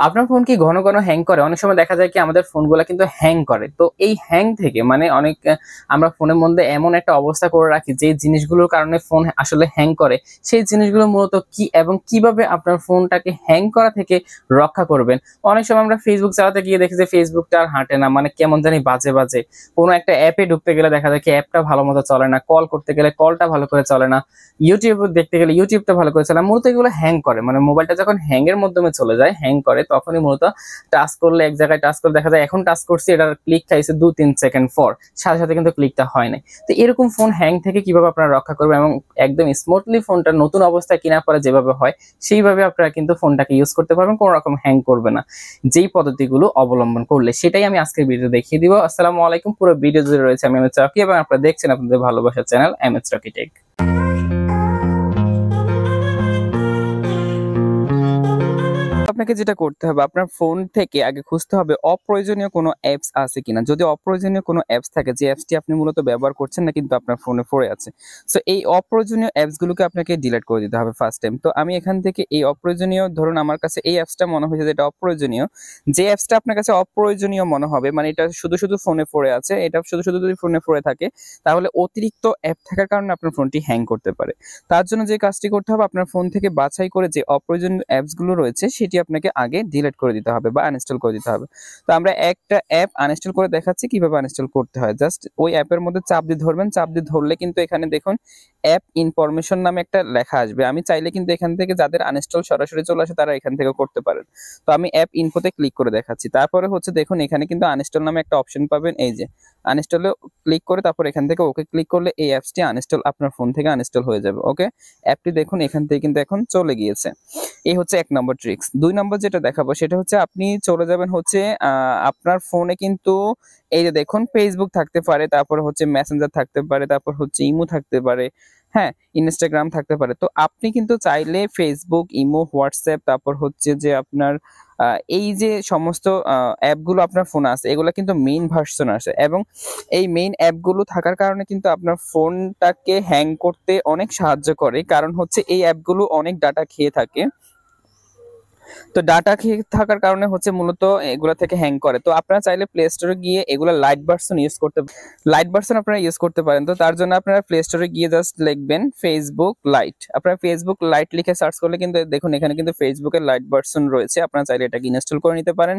আপনার ফোন কি ঘন ঘন হ্যাং করে? অনেক সময় দেখা যায় কি আমাদের ফোনগুলা কিন্তু হ্যাং করে। তো এই হ্যাং থেকে মানে অনেক আমরা ফোনের মধ্যে এমন একটা অবস্থা করে রাখি যে জিনিসগুলোর কারণে ফোন আসলে হ্যাং করে, সেই জিনিসগুলো মূলত কি এবং কিভাবে আপনার ফোনটাকে হ্যাং করা থেকে রক্ষা করবেন? অনেক সময় আমরা Facebook চালাতে গিয়ে দেখি যে ফেসবুকটা আর হাঁটে না। মানে কেমন জানি বাজে, বাজে। কোনো একটা অ্যাপে ঢুকতে গেলে দেখা যায় কি অ্যাপটা ভালোমতো চলে না। কল করতে গেলে কলটা ভালো করে চলে না। YouTube দেখতে গেলে YouTubeটা ভালো করে চলে না। মূলত এগুলো হ্যাং করে। মানে মোবাইলটা যখন হ্যাং এর মাধ্যমে চলে যায়, হ্যাং করে তখনই মূলত টাচ করলে এক জায়গায় টাচ করে দেখা যায় এখন টাচ করছি এটার ক্লিক খাইছে 2-3 সেকেন্ড পর। সাথে, সাথে কিন্তু ক্লিকটা হয় নাই। তো এরকম ফোন হ্যাং থেকে কিভাবে আপনারা রক্ষা করবেন এবং একদম স্মুথলি ফোনটা নতুন অবস্থায় কেনার পরে যেভাবে হয় সেইভাবে আপনারা কিন্তু ফোনটাকে ইউজ করতে পারবেন, কোনো রকম হ্যাং করবে না। যেই পদ্ধতিগুলো অবলম্বন করলে সেটাই আমি আজকের ভিডিও দেখিয়ে দিব। আসসালামু আলাইকুম। পুরো ভিডিও জুড়ে রয়েছে আমি এমএচ রকি এবং আপনারা দেখছেন আপনাদের ভালোবাসার চ্যানেল এমএচ রকি টেক। আপনাকে যেটা করতে হবে আপনার ফোন থেকে আগে খুঁজতে হবে অপ্রয়োজনীয় কোনো অ্যাপস আছে কিনা। যদি অপ্রয়োজনীয় কোনো অ্যাপস থাকে, যে অ্যাপসটি আপনি মূলত ব্যবহার করছেন না কিন্তু আপনার ফোনে পড়ে আছে, সো এই অপ্রয়োজনীয় অ্যাপসগুলোকে আপনাকে ডিলিট করে দিতে হবে ফার্স্ট টাইম। তো আমি এখান থেকে এই অপ্রয়োজনীয়, ধরুন আমার কাছে এই অ্যাপসটা মনে হয়েছে যে এটা অপ্রয়োজনীয়, যে অ্যাপসটা আপনার কাছে অপ্রয়োজনীয় মনে হবে, মানে এটা শুধু শুধু ফোনে পড়ে আছে, এটা শুধু শুধু যদি ফোনে পড়ে থাকে তাহলে অতিরিক্ত অ্যাপ থাকার কারণে আপনার ফোনটি হ্যাং করতে পারে। তার জন্য যে কাজটি করতে হবে, আপনার ফোন থেকে বাছাই করে যে অপ্রয়োজনীয় অ্যাপসগুলো রয়েছে সেটি আপনাকে আগে ডিলিট করে দিতে হবে বা আনইনস্টল করে দিতে হবে। তো আমরা একটা অ্যাপ আনইনস্টল করে দেখাচ্ছি কিভাবে আনইনস্টল করতে হয়। জাস্ট ওই অ্যাপের মধ্যে চাপ দিয়ে ধরবেন, চাপ দিয়ে ধরলে কিন্তু এখানে দেখুন অ্যাপ ইনফরমেশন নামে একটা লেখা আসবে। আমি চাইলে কিন্তু এখান থেকে যাদের আনইনস্টল সরাসরি চলে আসে তারা এখান থেকে করতে পারেন। তো আমি অ্যাপ ইনফোতে ক্লিক করে দেখাচ্ছি। তারপরে হচ্ছে দেখুন এখানে কিন্তু আনইনস্টল নামে একটা অপশন পাবেন, এই যে আনইনস্টলে ক্লিক করে তারপর এখান থেকে ওকে ক্লিক করলে এই অ্যাপসটি আনইনস্টল আপনার ফোন থেকে আনইনস্টল হয়ে যাবে। ওকে, অ্যাপটি দেখুন এখান থেকে কিন্তু এখন চলে গিয়েছে। এই হচ্ছে 1 নম্বর ট্রিক্স। 2 নম্বর যেটা দেখাবো সেটা হচ্ছে আপনি চলে যাবেন হচ্ছে আপনার ফোনে কিন্তু এই যে দেখুন ফেসবুক থাকতে পারে, তারপর হচ্ছে মেসেঞ্জার থাকতে পারে, তারপর হচ্ছে ইমো থাকতে পারে, হ্যাঁ, ইনস্টাগ্রাম থাকতে পারে। তো আপনি কিন্তু চাইলে ফেসবুক, ইমো, হোয়াটসঅ্যাপ, তারপর হচ্ছে যে আপনার এই যে সমস্ত অ্যাপগুলো আপনার ফোনে আছে এগুলো কিন্তু মেইন ভার্সন আছে, এবং এই মেইন অ্যাপগুলো থাকার কারণে কিন্তু আপনার ফোনটাকে হ্যাং করতে অনেক সাহায্য করে। কারণ হচ্ছে এই অ্যাপগুলো অনেক ডাটা খেয়ে থাকে। তো ডাটা খেয়ে থাকার কারণে হচ্ছে মূলত এগুলা থেকে হ্যাং করে। তো আপনারা চাইলে প্লে স্টোরে গিয়ে এগুলা লাইট ভার্সন ইউজ করতে, লাইট ভার্সন আপনারা ইউজ করতে পারেন। তো তার জন্য আপনারা প্লে স্টোরে গিয়ে জাস্ট লিখবেন ফেসবুক লাইট। আপনারা ফেসবুক লাইট লিখে সার্চ করলে কিন্তু দেখুন এখানে কিন্তু ফেসবুকের লাইট ভার্সন রয়েছে। আপনারা চাইলে এটাকে ইনস্টল করে নিতে পারেন।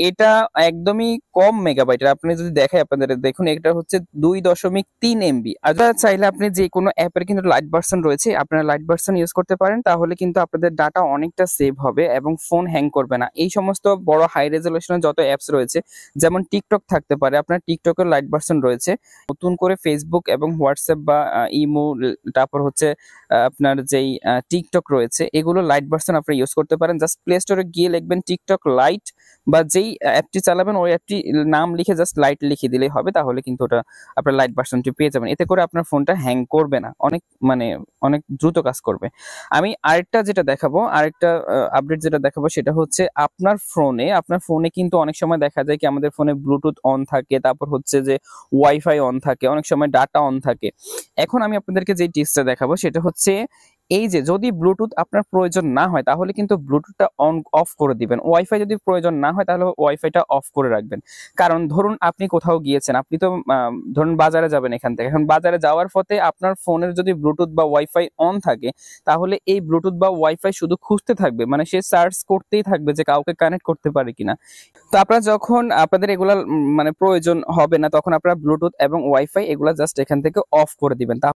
এটা একদমই কম মেগাবাইটের। আপনি যদি দেখেন আপনাদের দেখুন এটা হচ্ছে 2.3 এমবি। আর চাইলে আপনি যে কোনো অ্যাপের কিন্তু লাইট ভার্সন রয়েছে, আপনারা লাইট ভার্সন ইউজ করতে পারেন, তাহলে কিন্তু আপনাদের ডাটা অনেকটা সেভ হবে এবং ফোন হ্যাং করবে না। এই সমস্ত বড় হাই রেজলিউশনের যত অ্যাপস রয়েছে, যেমন টিকটক থাকতে পারে, আপনার টিকটকের লাইট ভার্সন রয়েছে। নতুন করে ফেসবুক এবং হোয়াটসঅ্যাপ বা ইমো, তারপর হচ্ছে আপনার যেই টিকটক রয়েছে এগুলো লাইট ভার্সন আপনি ইউজ করতে পারেন। জাস্ট প্লে স্টোরে গিয়ে লিখবেন টিকটক লাইট, বা যেই অ্যাপটি চালাবেন ওই অ্যাপটি নাম লিখে জাস্ট লাইট লিখে দিলেই হবে, তাহলে কিন্তু ওটা আপনার লাইট ভার্সনটি পেয়ে যাবেন। এতে করে আপনার ফোনটা হ্যাং করবে না, অনেক দ্রুত কাজ করবে। আমি আরেকটা যেটা দেখাবো, আরেকটা আপডেট যেটা দেখাবো সেটা হচ্ছে আপনার ফোনে কিন্তু অনেক সময় দেখা যায় কি আমাদের ফোনে ব্লুটুথ অন থাকে, তারপর হচ্ছে যে ওয়াইফাই অন থাকে, অনেক সময় ডাটা অন থাকে। এখন আমি আপনাদেরকে যে টিপসটা দেখাবো সেটা হচ্ছে এই যে যদি ব্লুটুথ আপনার প্রয়োজন না হয় তাহলে কিন্তু ব্লুটুথটা অন অফ করে দিবেন। ওয়াইফাই যদি প্রয়োজন না হয় তাহলে ওয়াইফাইটা অফ করে রাখবেন। কারণ ধরুন আপনি কোথাও গিয়েছেন, আপনি তো ধরুন বাজারে যাবেন, এখান থেকে এখন বাজারে যাওয়ার পথে আপনার ফোনের যদি ব্লুটুথ বা ওয়াইফাই অন থাকে তাহলে এই ব্লুটুথ বা ওয়াইফাই শুধু খুঁজতে থাকবে, মানে সে সার্চ করতেই থাকবে যে কাউকে কানেক্ট করতে পারে কিনা। তো আপনারা যখন আপনাদের এগুলা মানে প্রয়োজন হবে না তখন আপনারা ব্লুটুথ এবং ওয়াইফাই এগুলা জাস্ট এখান থেকে অফ করে দিবেন।